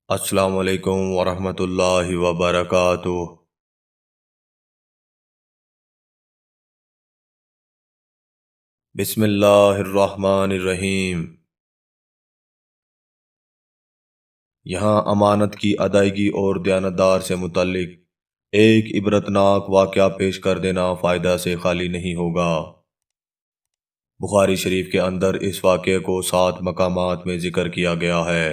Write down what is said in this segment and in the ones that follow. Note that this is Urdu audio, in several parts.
السلام علیکم ورحمۃ اللہ وبرکاتہ۔ بسم اللہ الرحمن الرحیم۔ یہاں امانت کی ادائیگی اور دیانتدار سے متعلق ایک عبرتناک واقعہ پیش کر دینا فائدہ سے خالی نہیں ہوگا۔ بخاری شریف کے اندر اس واقعے کو 7 مقامات میں ذکر کیا گیا ہے۔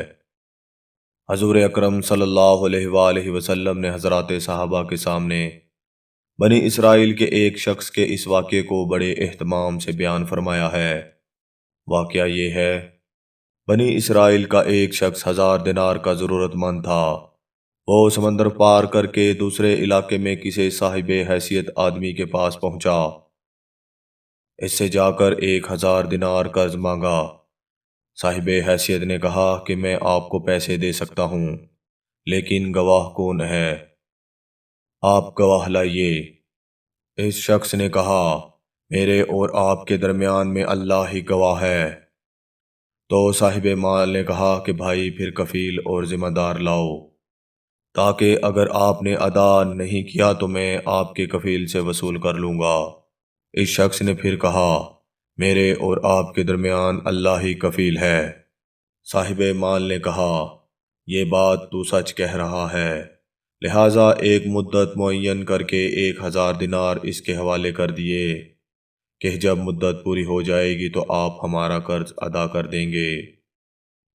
حضور اکرم صلی اللہ علیہ وآلہ وسلم نے حضرات صحابہ کے سامنے بنی اسرائیل کے ایک شخص کے اس واقعے کو بڑے اہتمام سے بیان فرمایا ہے۔ واقعہ یہ ہے، بنی اسرائیل کا ایک شخص 1000 دینار کا ضرورت مند تھا۔ وہ سمندر پار کر کے دوسرے علاقے میں کسی صاحب حیثیت آدمی کے پاس پہنچا۔ اس سے جا کر 1000 دینار قرض مانگا۔ صاحب حیثیت نے کہا کہ میں آپ کو پیسے دے سکتا ہوں، لیکن گواہ کون ہے؟ آپ گواہ لائیے۔ اس شخص نے کہا، میرے اور آپ کے درمیان میں اللہ ہی گواہ ہے۔ تو صاحب مال نے کہا کہ بھائی پھر کفیل اور ذمہ دار لاؤ، تاکہ اگر آپ نے ادا نہیں کیا تو میں آپ کے کفیل سے وصول کر لوں گا۔ اس شخص نے پھر کہا، میرے اور آپ کے درمیان اللہ ہی کفیل ہے۔ صاحب مال نے کہا، یہ بات تو سچ کہہ رہا ہے، لہٰذا ایک مدت معین کر کے 1000 دینار اس کے حوالے کر دیے کہ جب مدت پوری ہو جائے گی تو آپ ہمارا قرض ادا کر دیں گے۔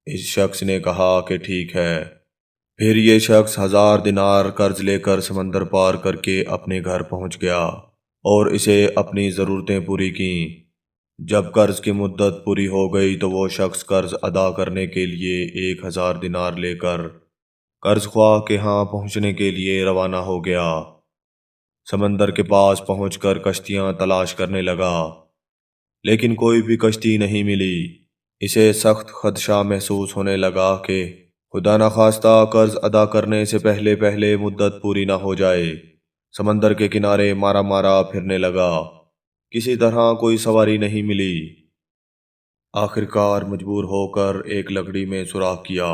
اس شخص نے کہا کہ ٹھیک ہے۔ پھر یہ شخص 1000 دینار قرض لے کر سمندر پار کر کے اپنے گھر پہنچ گیا اور اسے اپنی ضرورتیں پوری کیں۔ جب قرض کی مدت پوری ہو گئی تو وہ شخص قرض ادا کرنے کے لیے 1000 دینار لے کر قرض خواہ کے ہاں پہنچنے کے لیے روانہ ہو گیا۔ سمندر کے پاس پہنچ کر کشتیاں تلاش کرنے لگا، لیکن کوئی بھی کشتی نہیں ملی۔ اسے سخت خدشہ محسوس ہونے لگا کہ خدا نخواستہ قرض ادا کرنے سے پہلے پہلے مدت پوری نہ ہو جائے۔ سمندر کے کنارے مارا مارا پھرنے لگا، کسی طرح کوئی سواری نہیں ملی۔ آخر کار مجبور ہو کر ایک لکڑی میں سوراخ کیا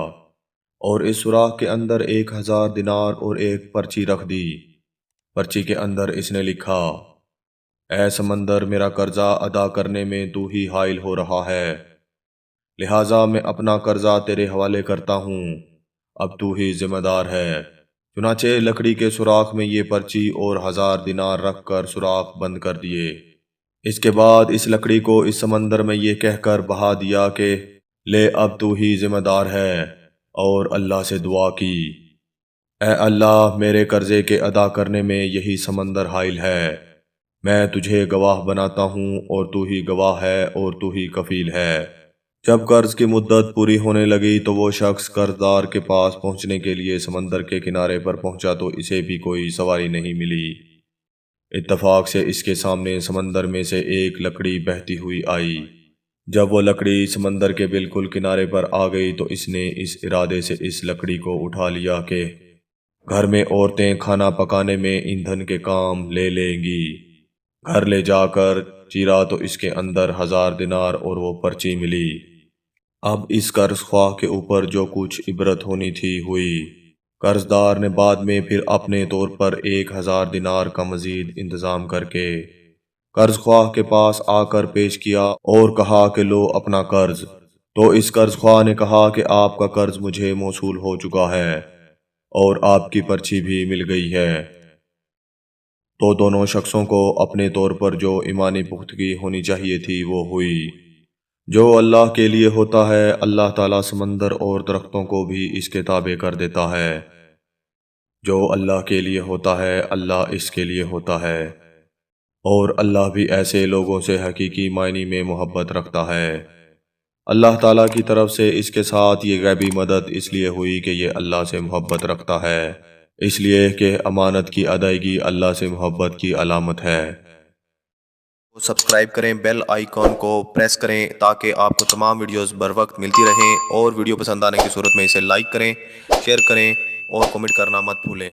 اور اس سوراخ کے اندر 1000 دینار اور ایک پرچی رکھ دی۔ پرچی کے اندر اس نے لکھا، اے سمندر، میرا قرضہ ادا کرنے میں تو ہی حائل ہو رہا ہے، لہٰذا میں اپنا قرضہ تیرے حوالے کرتا ہوں، اب تو ہی ذمہ دار ہے۔ چنانچہ لکڑی کے سوراخ میں یہ پرچی اور 1000 دینار رکھ کر سوراخ بند کر دیے۔ اس کے بعد اس لکڑی کو اس سمندر میں یہ کہہ کر بہا دیا کہ لے اب تو ہی ذمہ دار ہے، اور اللہ سے دعا کی، اے اللہ، میرے قرضے کے ادا کرنے میں یہی سمندر حائل ہے، میں تجھے گواہ بناتا ہوں اور تو ہی گواہ ہے اور تو ہی کفیل ہے۔ جب قرض کی مدت پوری ہونے لگی تو وہ شخص قرض دار کے پاس پہنچنے کے لیے سمندر کے کنارے پر پہنچا تو اسے بھی کوئی سواری نہیں ملی۔ اتفاق سے اس کے سامنے سمندر میں سے ایک لکڑی بہتی ہوئی آئی۔ جب وہ لکڑی سمندر کے بالکل کنارے پر آ گئی تو اس نے اس ارادے سے اس لکڑی کو اٹھا لیا کہ گھر میں عورتیں کھانا پکانے میں ایندھن کے کام لے لیں گی۔ گھر لے جا کر چیرا تو اس کے اندر 1000 دینار اور وہ پرچی ملی۔ اب اس قرض خواہ کے اوپر جو کچھ عبرت ہونی تھی ہوئی۔ قرض دار نے بعد میں پھر اپنے طور پر 1000 دینار کا مزید انتظام کر کے قرض خواہ کے پاس آ کر پیش کیا اور کہا کہ لو اپنا قرض۔ تو اس قرض خواہ نے کہا کہ آپ کا قرض مجھے موصول ہو چکا ہے اور آپ کی پرچی بھی مل گئی ہے۔ تو دونوں شخصوں کو اپنے طور پر جو ایمانی پختگی ہونی چاہیے تھی وہ ہوئی۔ جو اللہ کے لیے ہوتا ہے اللہ تعالیٰ سمندر اور درختوں کو بھی اس کے تابع کر دیتا ہے۔ جو اللہ کے لیے ہوتا ہے اللہ اس کے لیے ہوتا ہے، اور اللہ بھی ایسے لوگوں سے حقیقی معنی میں محبت رکھتا ہے۔ اللہ تعالیٰ کی طرف سے اس کے ساتھ یہ غیبی مدد اس لیے ہوئی کہ یہ اللہ سے محبت رکھتا ہے، اس لیے کہ امانت کی ادائیگی اللہ سے محبت کی علامت ہے۔ سبسکرائب کریں، بیل آئیکن کو پریس کریں تاکہ آپ کو تمام ویڈیوز بر وقت ملتی رہیں، اور ویڈیو پسند آنے کی صورت میں اسے لائک کریں، شیئر کریں اور کمنٹ کرنا مت بھولیں۔